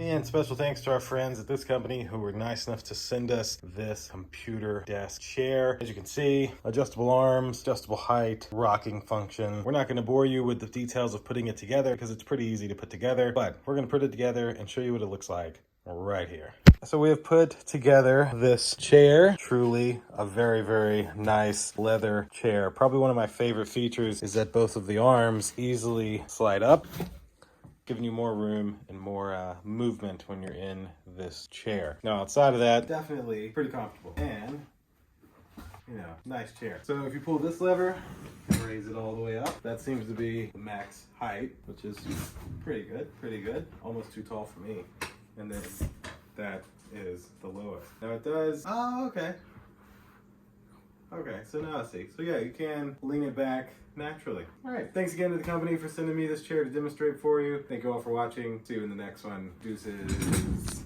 And special thanks to our friends at this company who were nice enough to send us this computer desk chair. As you can see, adjustable arms, adjustable height, rocking function. We're not going to bore you with the details of putting it together because it's pretty easy to put together, but we're going to put it together and show you what it looks like right here. So we have put together this chair, truly a very, very nice leather chair. Probably one of my favorite features is that both of the arms easily slide up, giving you more room and more movement when you're in this chair. Now, outside of that, definitely pretty comfortable and, you know, nice chair. So if you pull this lever and raise it all the way up, that seems to be the max height, which is pretty good. Almost too tall for me. And then that is the lowest. Now it does, oh, okay. Okay, so now I see. So yeah, you can lean it back naturally. All right, thanks again to the company for sending me this chair to demonstrate for you. Thank you all for watching. See you in the next one. Deuces.